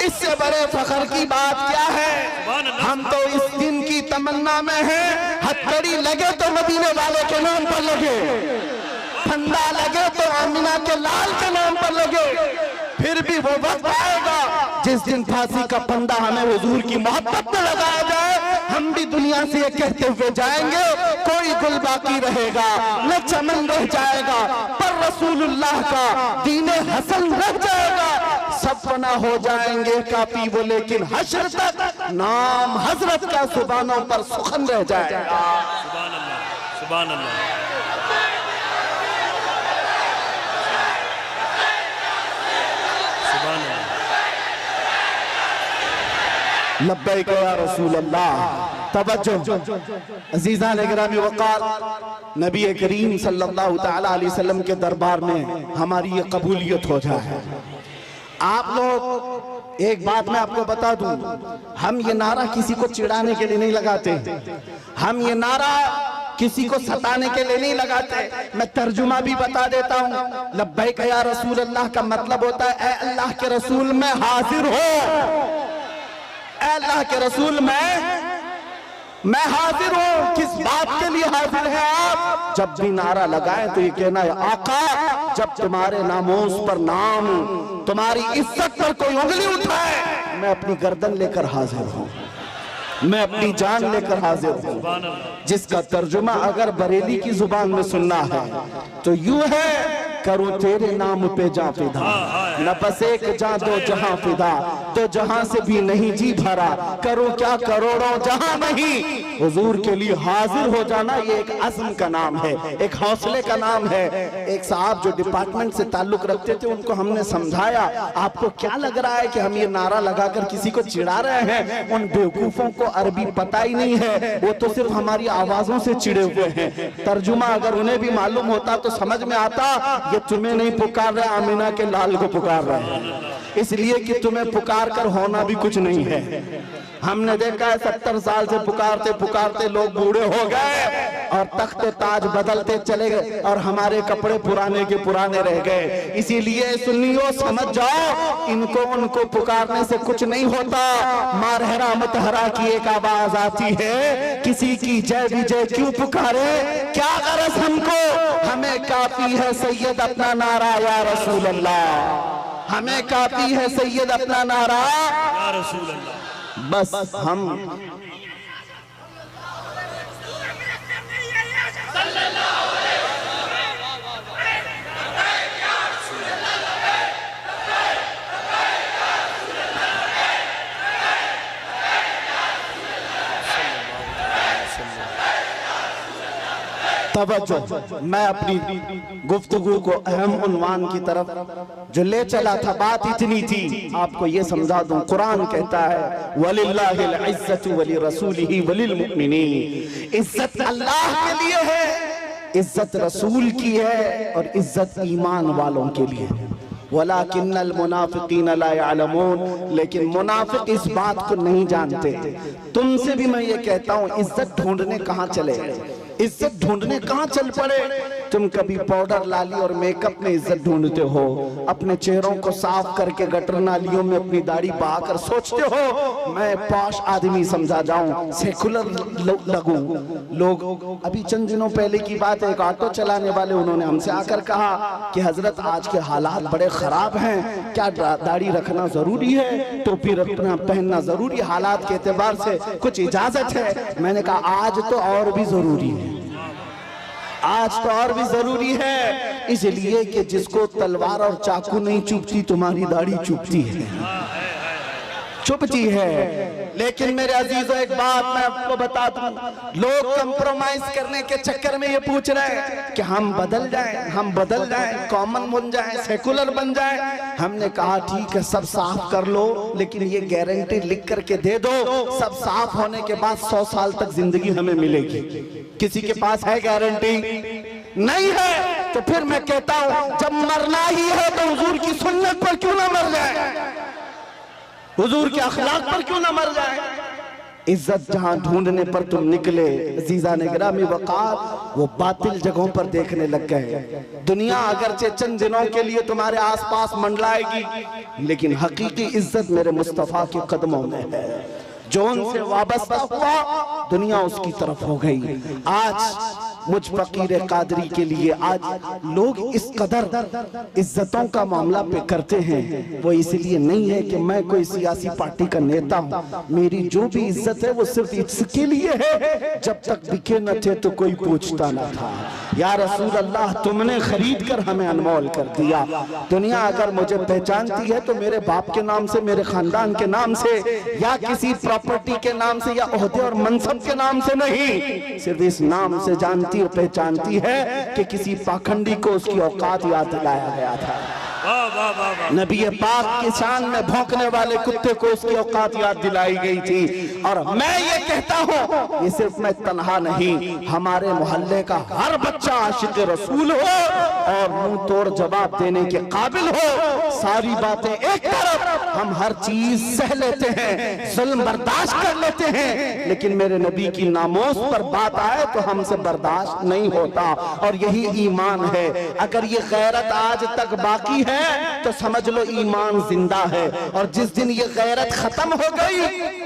इससे बड़े फख्र की बात क्या है? हम तो इस दिन की तमन्ना में हैं, हथकड़ी लगे तो मदीने वाले के नाम पर लगे, फंदा लगे तो आमिना के लाल के नाम पर लगे। फिर भी वो वक्त आएगा जिस दिन फांसी का फंदा हमें हुजूर की मोहब्बत में लगाया जाए, हम भी दुनिया से ये कहते हुए जाएंगे, कोई गुल बाकी रहेगा न चमन रह जाएगा, पर रसूलुल्लाह का दीने हसन रह जाएगा। सब फना हो जाएंगे काफी वो, लेकिन हश्र तक नाम हजरत का सुबानों पर सुखन रह जाएगा। सुभान अल्लाह, सुभान अल्लाह। लब्बैक या रसूल अल्लाह। तवज्जो अजीज़ान गिरामी वक़ार, नबी करीम सल्लल्लाहु तआला अलैहि वसल्लम के दरबार में हमारी ये कबूलियत हो जाए। आप लोग एक बात मैं आपको बता दूं, हम ये नारा किसी को चिढ़ाने के लिए नहीं लगाते, हम ये नारा किसी को सताने के लिए नहीं लगाते। मैं तर्जुमा भी बता देता हूँ। लब्बैक या रसूल अल्लाह का मतलब होता है ऐ अल्लाह के रसूल मैं हाजिर हो, ऐ अल्लाह के रसूल मैं हाजिर हूँ। किस बात के लिए हाजिर है आप? जब भी नारा लगाए तो ये कहना है आका, जब तुम्हारे नामोस पर नाम, तुम्हारी इज्जत पर कोई उंगली उठाए, मैं अपनी गर्दन लेकर हाजिर हूँ, मैं अपनी जान लेकर हाजिर हूँ। जिसका तर्जुमा अगर बरेली की जुबान में सुनना है तो यूं है, करूं तेरे नाम पे जा फिदा, न बस एक जा दो जहां फिदा, तो जहां से भी नहीं जी भरा, करूं क्या करोड़ों जहां नहीं। हुजूर के लिए हाजिर हो जाना ये एक अज़्म का नाम है, एक हौसले का नाम है। एक साहब जो डिपार्टमेंट से ताल्लुक रखते थे, उनको हमने समझाया आपको क्या लग रहा है कि हम ये नारा लगाकर किसी को चिढ़ा रहे हैं? उन बेवकूफों को अरबी पता ही नहीं है, वो तो सिर्फ हमारी आवाजों से चिढ़े हुए हैं। तर्जुमा अगर उन्हें भी मालूम होता तो समझ में आता, ये तुम्हें नहीं पुकार रहे, आमिना के लाल को पुकार रहे हैं, इसलिए कि तुम्हें पुकार कर होना भी कुछ नहीं है। हमने देखा है 70 साल से पुकारते पुकारते लोग बूढ़े हो गए और तख्ते ताज बदलते चले गए और हमारे कपड़े पुराने के पुराने रह गए। इसीलिए सुन्नियों समझ जाओ, इनको उनको पुकारने से कुछ नहीं होता। मारहरा मतहरा की एक आवाज आती है, किसी की जय विजय क्यों पुकारे, क्या गरज हमको, हमें काफी है सैयद अपना नारा या रसूल अल्लाह, हमें काफी है सैयद अपना नारा या रसूल अल्लाह। बस हम तवज्जो, मैं अपनी गुफ्तगू को अहम उन्वान की तरफ जो ले चला था, बात इतनी थी, आपको ये समझा दूं। कुरान कहता है वलिल्लाहिल इज्जतु वली रसूलिही वलिल मुमिनीन, इज्जत अल्लाह के लिए है, इज्जत रसूल की है और इज्जत ईमान वालों के लिए। वलाकिन्नल मुनाफिकीन ला यअलमून, लेकिन मुनाफिक इस बात को नहीं जानते। तुमसे भी मैं ये कहता हूँ, इज्जत ढूंढने कहाँ चले, इज्जत ढूंढने कहाँ चल पड़े। तुम कभी पाउडर लाली और मेकअप में इज्जत ढूंढते हो, अपने चेहरों को साफ करके गटर नालियों में अपनी दाढ़ी बहाकर सोचते हो मैं पॉश आदमी समझा जाऊं, सेकुलर लगूं। लोग अभी चंद दिनों पहले की बात है, एक ऑटो चलाने वाले उन्होंने हमसे आकर कहा कि हजरत आज के हालात बड़े खराब हैं, क्या दाढ़ी रखना जरूरी है, टोपी रखना पहनना जरूरी, हालात के एतबार से कुछ इजाजत है? मैंने कहा आज तो और भी जरूरी है, आज तो और भी जरूरी है, इसलिए कि जिसको तलवार और चाकू नहीं चुभती, तुम्हारी दाढ़ी चुभती है, चुभती है। लेकिन मेरे अजीजों एक बात मैं आपको बता दूं, लोग कंप्रोमाइज करने के चक्कर में ये पूछ रहे हैं कि हम बदल जाएं, हम बदल जाएं, कॉमन बन जाएं, सेकुलर बन जाएं। हमने कहा ठीक है, सब साफ कर लो, लेकिन ये गारंटी लिख करके दे दो, सब साफ होने के बाद 100 साल तक जिंदगी हमें मिलेगी। किसी के पास है गारंटी? नहीं है। तो फिर मैं कहता हूं, जब मरना ही है तो हुजूर की सुन्नत पर क्यों ना मर जाए, हुजूर के अखलाक पर क्यों ना मर जाए। इज्जत जहां ढूंढने पर तुम निकले अजीजा ने गिरामी वक़ार, वो बातिल जगहों पर देखने लग गए। दुनिया अगरचे चंद दिनों के लिए तुम्हारे आसपास मंडलाएगी, लेकिन हकीकी इज्जत मेरे मुस्तफा के कदमों में है। जो उनसे वाबस्ता हुआ दुनिया उसकी तरफ हो गई। आज मुझ फकीर कादरी के लिए आज लोग इस कदर इज्जतों का मामला पे करते हैं, वो इसलिए नहीं है कि मैं कोई सियासी पार्टी का नेता हूँ। मेरी जो भी इज्जत है वो सिर्फ इसके लिए है, जब तक बिके न थे तो कोई पूछता न था। या रसूल अल्लाह, तुमने खरीद कर हमें अनमोल कर दिया। दुनिया अगर मुझे पहचानती है तो मेरे बाप के नाम से, मेरे खानदान के नाम से, या किसी प्रॉपर्टी के नाम से, या ओहदे और मनसब के नाम से नहीं, सिर्फ इस नाम से जानती और पहचानती है कि किसी पाखंडी को उसकी औकात याद दिलाया गया था। वाह वाह वाह वाह। नबी पाक की शान में भौंकने वाले कुत्ते को उसकी औकात याद दिलाई गई थी। और मैं ये कहता हूँ, ये सिर्फ मैं तन्हा नहीं, हमारे मोहल्ले का हर बच्चा आशिक रसूल हो और मुंह तोड़ जवाब देने के काबिल हो। सारी बातें एक तरफ, हम हर चीज सह लेते हैं, जुल्म बर्दाश्त कर लेते हैं, लेकिन मेरे नबी की नामोस पर बात आए तो हमसे बर्दाश्त नहीं होता। और यही ईमान है। अगर ये गैरत आज तक बाकी है तो समझ लो ईमान जिंदा है। और जिस दिन ये गैरत खत्म हो गई,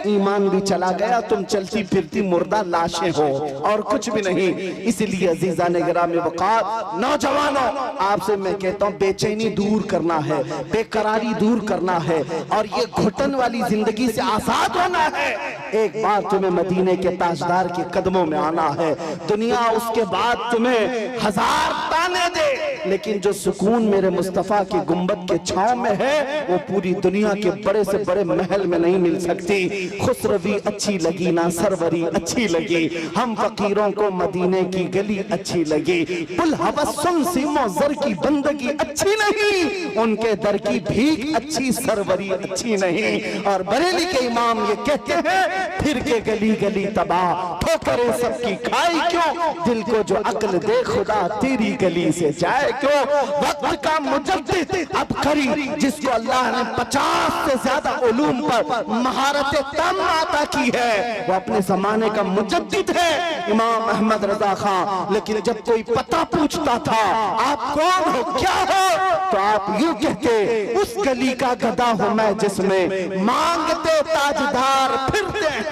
ईमान भी चला गया, तुम चलती फिरती मुर्दा लाशें हो और कुछ भी नहीं। इसलिए अजीजा ने गिरामी वक़ार, नौजवानों, आपसे मैं कहता हूँ, बेचैनी दूर करना है, बेकरारी दूर करना है और ये घुटन वाली जिंदगी से आजाद होना है। एक बार तुम्हें मदीने के ताजदार के कदमों में आना है। दुनिया उसके बाद तुम्हें हजार ताने दे, लेकिन जो सुकून मेरे मुस्तफा की गुंबद के छांव में है, वो पूरी दुनिया के बड़े से बड़े महल में नहीं मिल सकती। खुसरवी अच्छी लगी ना सरवरी अच्छी लगी, हम फकीरों को मदीने की गली अच्छी लगी। पुल हवस्सुम सीमो जर की बंदगी अच्छी नहीं, उनके दर की भीख अच्छी सरवरी अच्छी नहीं। और बरेली के इमाम ये कहते हैं, फिर के गली गली तबाह ठोकरें सबकी खाई क्यों, दिल को जो अक्ल दे खुदा तेरी गली से जाए क्यों। वक्त का मुजद्दिद अबकरी, जिसको अल्लाह ने 50 से ज्यादा उलूम पर महारत तम अता की है, वो अपने जमाने का मुजद्दिद है, इमाम अहमद रजा खां। लेकिन जब कोई पता पूछता था, आप कौन हो, क्या हो, तो आप यूं कहते, उस गली का गधा हूं मैं जिसमें मांगते ताजदार फिरते हैं।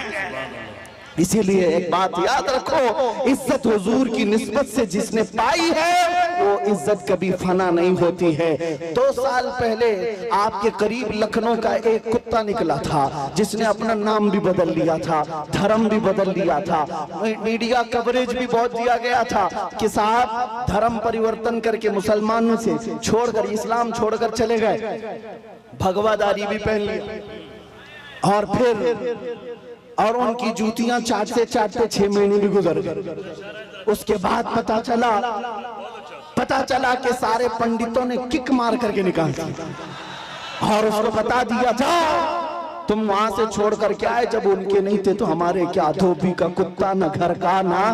इसीलिए एक बात याद रखो, इज्जत हुजूर की निस्बत से जिसने पाई है, वो इज्जत कभी फना नहीं होती है। 2 साल पहले आपके करीब लखनऊ का एक कुत्ता निकला था, जिसने अपना नाम भी बदल लिया था, धर्म भी बदल लिया था। मीडिया कवरेज भी बहुत दिया गया था कि साहब धर्म परिवर्तन करके मुसलमानों से छोड़कर, इस्लाम छोड़कर चले गए, भगवादारी भी पहन लिया और फिर और उनकी जूतियां चाटते चाटते 6 महीने भी गुजर गए। उसके बाद पता चला कि सारे पंडितों ने किक मार करके निकाल दिया और उसको बता दिया, जाओ तुम वहां से छोड़ करके आए, जब उनके नहीं थे तो हमारे क्या, धोबी का कुत्ता न घर का ना।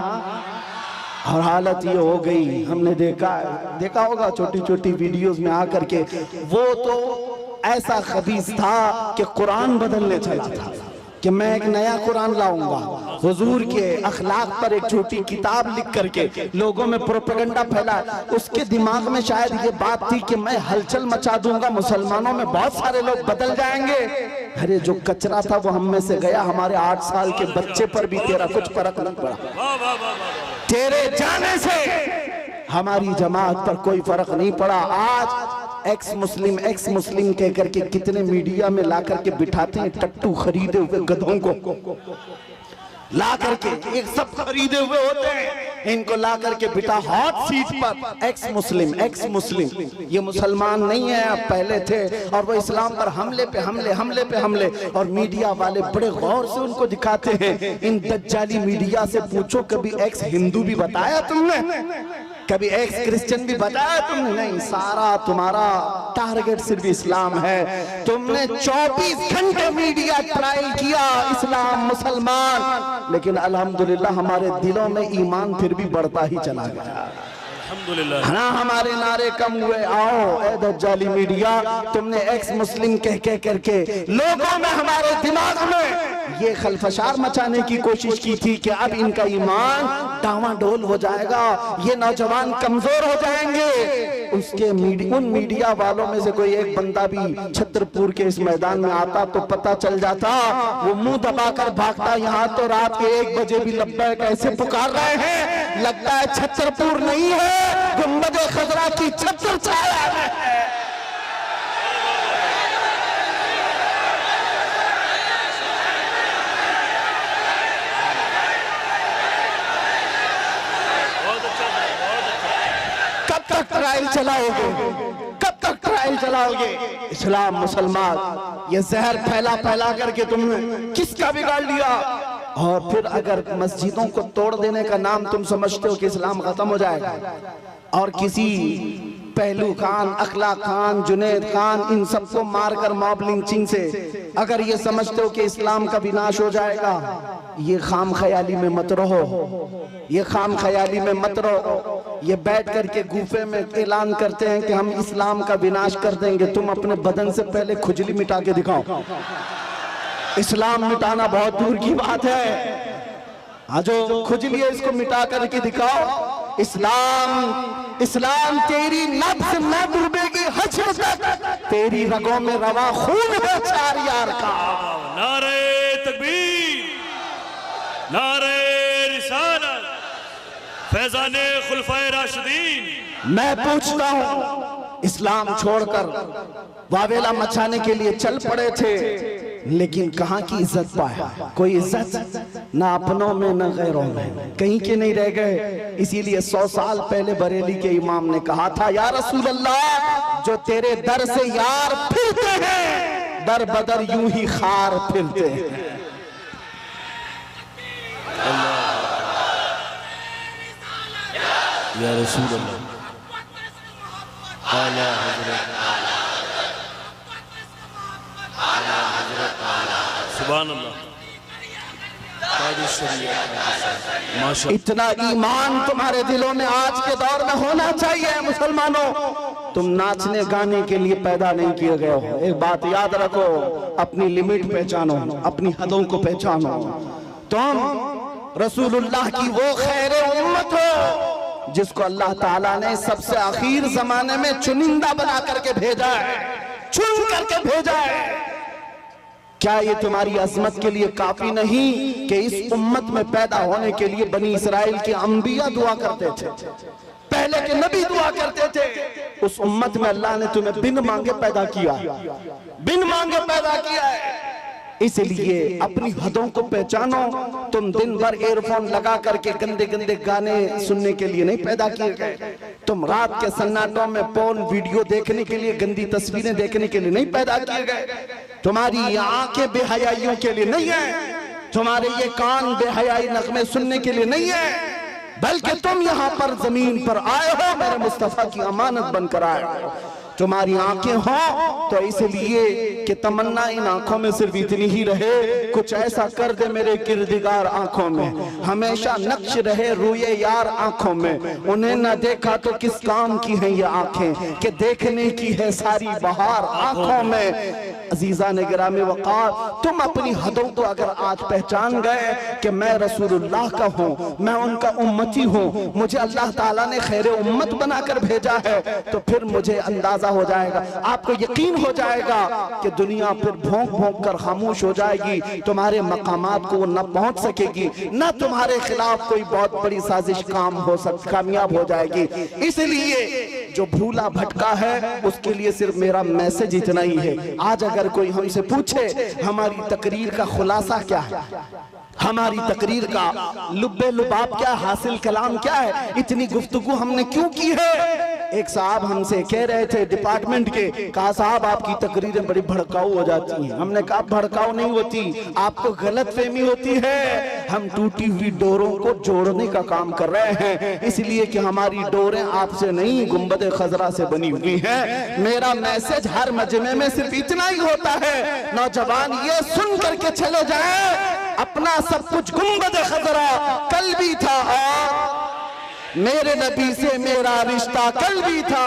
और हालत ये हो गई, हमने देखा होगा छोटी छोटी वीडियोस में आकर के, वो तो ऐसा खबीस था कि कुरान बदलने चला था कि मैं एक नया कुरान लाऊंगा, हुजूर के अखलाक पर एक छोटी किताब लिख करके लोगों में प्रोपेगेंडा फैला। उसके दिमाग में शायद ये बात थी कि मैं हलचल मचा दूंगा, मुसलमानों में बहुत सारे लोग बदल जाएंगे। अरे जो कचरा था वो हम में से गया, हमारे 8 साल के बच्चे पर भी तेरा कुछ फर्क नहीं पड़ा। तेरे जाने से हमारी जमात पर कोई फर्क नहीं पड़ा। आज एक्स मुस्लिम कह करके कितने मीडिया में ला करके बिठाते हैं, टट्टू खरीदे हुए गधों को ला करके, एक सब खरीदे हुए होते हैं, इनको ला करके बिठा हॉट सीट पर, एक्स मुस्लिम। ये मुसलमान नहीं है, अब पहले थे, और वो इस्लाम पर हमले पे हमले। और मीडिया वाले बड़े गौर से उनको दिखाते हैं। इन दज्जाली मीडिया से पूछो, कभी एक्स हिंदू भी बताया तुमने, कभी एक्स क्रिश्चियन भी बताया तुमने? नहीं, सारा तुम्हारा टारगेट सिर्फ इस्लाम है। तुमने 24 घंटे मीडिया ट्रायल किया, इस्लाम मुसलमान, लेकिन अल्हम्दुलिल्लाह हमारे दिलों में ईमान फिर भी बढ़ता ही चला गया। अल्हम्दुलिल्लाह ना हमारे नारे कम हुए। आओ ए दज्जाली मीडिया, तुमने एक्स मुस्लिम कह करके लोगों में, हमारे दिमाग में ये खलफशार मचाने की कोशिश की थी कि अब इनका ईमान डावाडोल हो जाएगा, ये नौजवान कमजोर हो जाएंगे। उन मीडिया वालों में से कोई एक बंदा भी छतरपुर के इस मैदान में आता तो पता चल जाता, वो मुंह दबाकर भागता, यहाँ तो रात के 1 बजे भी लब्बैक ऐसे पुकार रहे हैं, लगता है छतरपुर नहीं है, गुंबद-ए खजरा की छतर छाया है। ट्रायल चलाओगे, कब तक ट्रायल चलाओगे? इस्लाम मुसलमान, ये जहर फैला करके तुमने किसका बिगाड़ लिया? और फिर अगर मस्जिदों को तोड़ देने का नाम तुम समझते हो कि इस्लाम खत्म हो जाएगा, और किसी पहलू खान, अखला खान, जुनैद खान, इन सबको मारकर मॉब लिंचिंग से अगर ये समझते हो कि इस्लाम का विनाश हो जाएगा, ये खाम ख्याली में मत रहो, ये खाम ख्याली में मत रहो। ये बैठ करके गुफे में ऐलान करते हैं कि हम इस्लाम का विनाश कर देंगे। तुम अपने बदन से पहले खुजली मिटा के दिखाओ। इस्लाम मिटाना बहुत दूर की बात है। हाँ, जो खुजली है इसको मिटा करके दिखाओ। इस्लाम तेरी नब्ज न डूबेगी हश्र तक, तेरी रगों में रवा खून है चार यार का। नारे तकबीर, नारे रिसालत, फैज़ाने खुलफाए राशिदीन। मैं पूछता हूँ, इस्लाम छोड़कर वावेला मचाने के लिए चल पड़े थे, लेकिन कहाँ की इज्जत पाया? कोई इज्जत ना अपनों में न गैरों में, कहीं के नहीं रह गए। इसीलिए 100 साल पहले बरेली के इमाम ने कहा था, या रसूल अल्लाह, जो तेरे दर से यार फिरते हैं, दर बदर यूं ही खार फिरते हैं। या रसूल अल्लाह, आला हज़रत, सुभान अल्लाह। इतना ईमान तुम्हारे दिलों में आज के दौर में होना चाहिए। मुसलमानों, तुम नाचने गाने के लिए पैदा नहीं किए गए हो। एक बात याद रखो, अपनी लिमिट पहचानो, अपनी हदों को पहचानो। तुम रसूलुल्लाह की वो खैर उम्मत हो जिसको अल्लाह ताला ने सबसे आखिर जमाने में चुनिंदा बना करके भेजा है, चुन करके भेजा है। क्या ये तुम्हारी अजमत के लिए काफी नहीं कि इस उम्मत में पैदा होने के लिए बनी इसराइल के अंबिया दुआ करते थे, पहले के नबी दुआ करते थे? उस उम्मत में अल्लाह ने तुम्हें बिन मांगे पैदा किया, बिन मांगे पैदा किया है। इसलिए अपनी हदों को पहचानो। तुम दिन भर एयरफोन लगा करके गंदे गंदे गाने सुनने के लिए नहीं पैदा किए गए। तुम रात के सन्नाटों में पोर्न वीडियो देखने के लिए, गंदी तस्वीरें देखने के लिए नहीं पैदा किए गए। तुम्हारी ये आंखें बेहयाइयों के लिए नहीं है, तुम्हारे ये कान बेहयाई नगमे सुनने के लिए नहीं है, बल्कि तुम यहाँ पर जमीन पर आए हो, मेरे मुस्तफा की अमानत बनकर आए हो। तुम्हारी आंखें हो तो इसलिए कि तमन्ना इन आंखों में सिर्फ इतनी ही रहे, कुछ ऐसा कर दे मेरे किरदिगार आंखों में, हमेशा नक्श रहे रूए यार आंखों में। उन्हें न देखा तो किस काम की है ये आंखें, कि देखने की है सारी बहार आंखों में। अजीजा ने गिरामी वक़ार, तुम अपनी हदों को अगर आज पहचान गए कि मैं रसूलुल्लाह का हूँ, मैं उनका उम्मती हूँ, मुझे अल्लाह ताला ने खैर उम्मत बनाकर भेजा है, तो फिर मुझे अंदाजा हो जाएगा, आपको यकीन हो जाएगा कि दुनिया फिर भौंक भौंक कर खामोश हो जाएगी। तुम्हारे मकामात को वो न पहुंच सकेगी, न तुम्हारे खिलाफ कोई बहुत बड़ी साजिश कामयाब हो जाएगी। इसलिए जो भूला भटका है उसके लिए सिर्फ मेरा मैसेज इतना ही है। आज अगर कोई हमसे पूछे हमारी तकरीर का खुलासा क्या है, हमारी तकरीर का लुब्बे लुबाब क्या, हासिल कलाम क्या है, इतनी गुफ्तगू हमने क्यों की है? एक साहब हमसे कह रहे थे डिपार्टमेंट के, कहा साहब आपकी तकरीरें बड़ी भड़काऊ हो जाती हैं। हमने कहा भड़काऊ नहीं होती, आपको गलत फहमी होती है। हम टूटी हुई डोरों को जोड़ने का काम कर रहे हैं, इसलिए कि हमारी डोरें आपसे नहीं गुंबद खजरा से बनी हुई हैं। मेरा मैसेज हर मजमे में सिर्फ इतना ही होता है, नौजवान ये सुन करके चले जाए, अपना सब कुछ गुंबद खजरा कल भी था और मेरे नबी से मेरा रिश्ता कल भी था,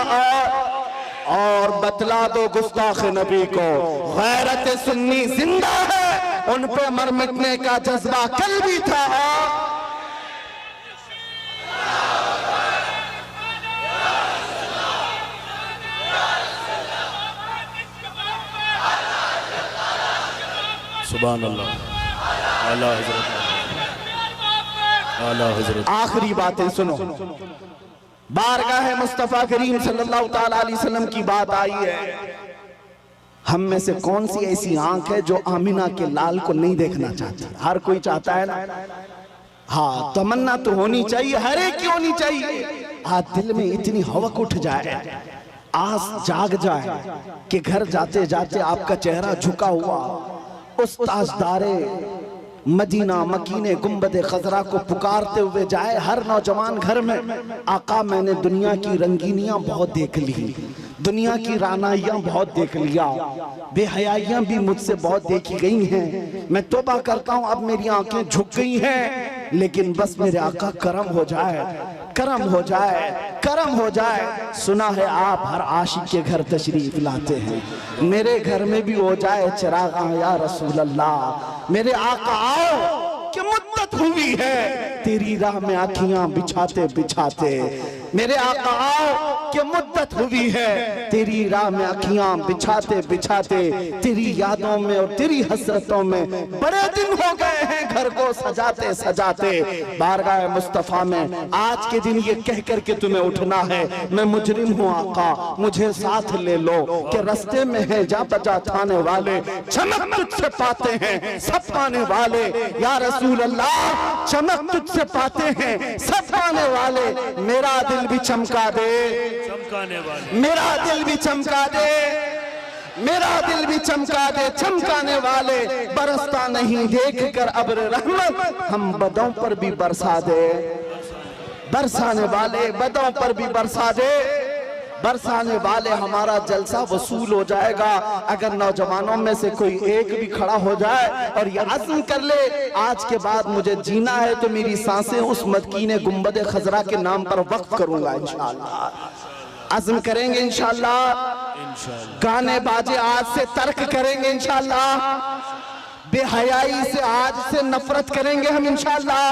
और बतला दो गुस्ताख नबी को गैरत सुन्नी जिंदा है, उन पे मर मिटने का जज्बा कल भी था। सुभान अल्लाह, आला हज़रत, आला हज़रत। आखिरी बातें सुनो, बारगाह मुस्तफा करीम सल्लल्लाहु ताला अलैहि वसल्लम की बात आई है। हम में से कौन सी ऐसी आंख है जो आमिना के लाल को नहीं देखना चाहती? हर कोई चाहता है ना? हाँ, तमन्ना तो होनी चाहिए, हर एक की होनी चाहिए। आज दिल में इतनी हवक उठ जाए, आस जाग जाए कि घर जाते जाते आपका चेहरा झुका हुआ उस ताजदारे मदीना मकीने गुंबद खजरा को पुकारते हुए जाए हर नौजवान घर में, आका मैंने दुनिया की रंगीनियां बहुत देख ली, दुनिया की रानाइयां बहुत देख लिया, बेहयाइयां भी मुझसे बहुत देखी गई हैं, मैं तौबा करता हूं अब मेरी आंखें झुक गई हैं, लेकिन बस मेरे आका करम हो जाए, करम हो जाए, करम हो जाए। सुना है आप हर आशिक के घर तशरीफ लाते हैं, मेरे घर में भी हो जाए चिरागा या रसूल अल्लाह। मेरे आका आओ कि मुद्दत हुई है तेरी राह में आँखियां बिछाते बिछाते, मेरे आका आओ कि मुद्दत हुई है तेरी राह में आँखियां बिछाते बिछाते, तेरी यादों में और तेरी हसरतों में बड़े दिन हो गए हैं घर को सजाते सजाते। बारगाह मुस्तफा में आज के दिन ये कह कर के तुम्हें उठना है, मैं मुजरिम हूँ आका मुझे साथ ले लो, कि रास्ते में है जा बजा थाने वाले, चमक तुझसे पाते हैं सब पाने वाले, या रसूल अल्लाह चमक तुझसे पाते हैं सब पाने वाले, मेरा दिल भी चमका दे, चमकाने वाले, मेरा दिल भी चमका दे, मेरा दिल भी चमका दे, चमकाने वाले। बरसता नहीं देख कर अब्र रहमत, हम बदों पर भी बरसा दे, बरसाने वाले बदों पर भी बरसा दे, बरसाने वाले। हमारा जलसा वसूल हो जाएगा अगर नौजवानों में से कोई एक भी खड़ा हो जाए और ये अज़्म कर ले आज के बाद मुझे जीना है तो मेरी सांसें उस मदकीने गुंबद खजरा के नाम पर वक्फ करूंगा इंशाअल्लाह। अज़्म करेंगे इंशाअल्लाह, गाने बाजे आज से तर्क करेंगे इंशाअल्लाह, बेहयाई से आज से नफरत करेंगे हम इंशाअल्लाह,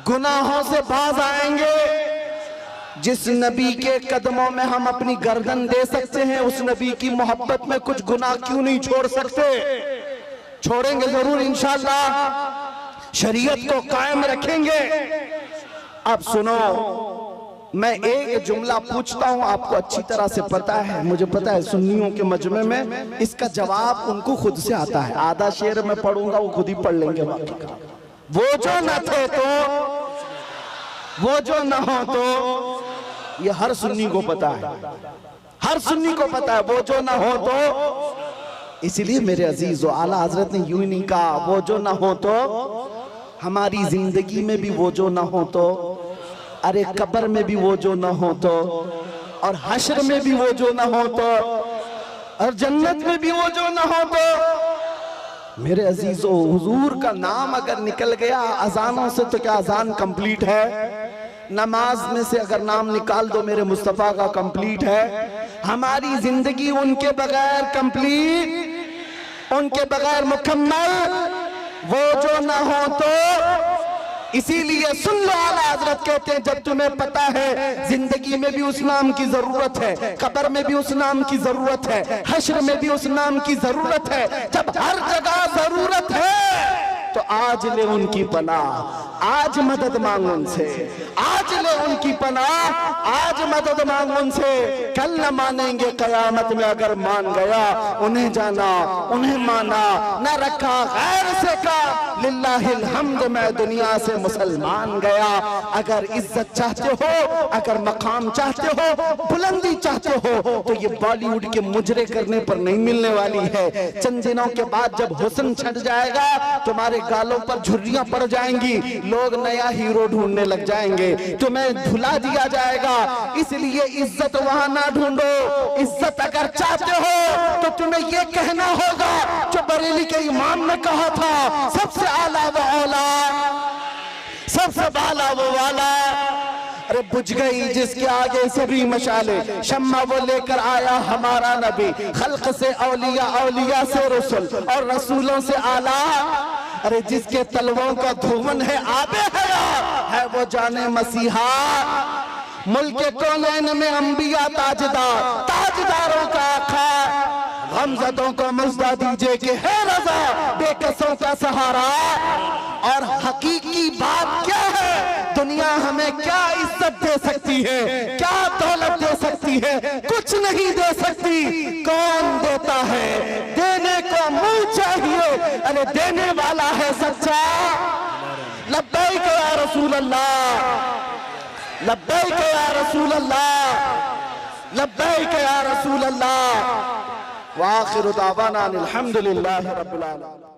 गुनाहों से बाज आएंगे। जिस नबी के कदमों में हम अपनी गर्दन दे सकते हैं उस नबी की मोहब्बत में कुछ गुनाह क्यों नहीं छोड़ सकते, छोड़ेंगे जरूर इंशाअल्लाह, शरीयत को कायम रखेंगे। अब सुनो, मैं एक जुमला पूछता हूं, आपको अच्छी तरह से पता है, मुझे पता है सुन्नियों के मजमे में इसका जवाब उनको खुद से आता है, आधा शेर मैं पढ़ूंगा वो खुद ही पढ़ लेंगे बाकी का। वो जो न थे तो, वो जो न हो तो, ये हर सुन्नी को पता है, हर सुन्नी को पता है वो जो ना हो तो। इसलिए मेरे अजीज व आला हजरत ने यूं नहीं कहा वो जो ना हो तो, हमारी जिंदगी में भी वो जो ना हो तो, अरे कब्र में भी वो जो ना हो तो, और हश्र में भी वो जो ना हो तो, और जन्नत में भी वो जो ना हो तो। मेरे अजीजों, हुजूर का नाम अगर निकल गया अजानों से तो क्या अजान कंप्लीट है? नमाज में से अगर नाम निकाल दो मेरे मुस्तफा का कंप्लीट है। हमारी जिंदगी उनके बगैर कंप्लीट, उनके बगैर मुकम्मल वो जो ना हो तो। इसीलिए सुन लो, आला हजरत कहते हैं जब तुम्हें पता है जिंदगी में भी उस नाम की जरूरत है, कब्र में भी उस नाम की जरूरत है, हश्र में भी उस नाम की जरूरत है, जब हर जगह जरूरत है तो आज ले उनकी पनाह, आज मदद मांग उनसे, आज ले उनकी पनाह, आज मदद मांग उनसे। कल न मानेंगे कयामत में, अगर मान गया उन्हें जाना उन्हें माना, न रखा गैर से का लिल्लाहिल हम्द, मैं दुनिया से मुसलमान गया। अगर इज्जत चाहते हो, अगर मकाम चाहते हो, बुलंदी चाहते हो तो ये बॉलीवुड के मुजरे करने पर नहीं मिलने वाली है। चंद दिनों के बाद जब हुस्न छट जाएगा तुम्हारे गालों पर झुर्रियां पड़ जाएंगी, लोग नया हीरो ढूंढने लग जाएंगे, तुम्हें भुला दिया जाएगा। इसलिए इज्जत वहां ना ढूंढो, इज्जत अगर चाहते हो तो तुम्हें ये कहना होगा जो बरेली के इमाम ने कहा था, सबसे आला वो औला, सबसे बाला वो वाला। अरे बुझ गई जिसके आगे सभी मशाले, शम्मा वो लेकर आया हमारा नबी, खल्क से औलिया, औलिया से रसूल और रसूलों से आला। अरे जिसके तलवों का धुवन है आबे हया, है वो जाने मसीहा। मुल्क कौनैन में अंबिया ताजदार, ताजदारों का आका, गमज़दों को मज़दा दीजिए कि है रज़ा, बेकसों का सहारा। और हकीकी बात क्या है, दुनिया हमें क्या इज्जत दे सकती है, क्या दौलत दे सकती है? कुछ नहीं दे सकती। कौन देता है? देने को मुंह चाहिए, अरे देने वाला है सच्चा। लब्बैक या रसूल अल्लाह, लब्बैक या रसूल अल्लाह, लब्बैक या रसूल अल्लाह। व आखिरु दावाना अनिल हम्दुलिल्लाहि रब्बिल आलमीन।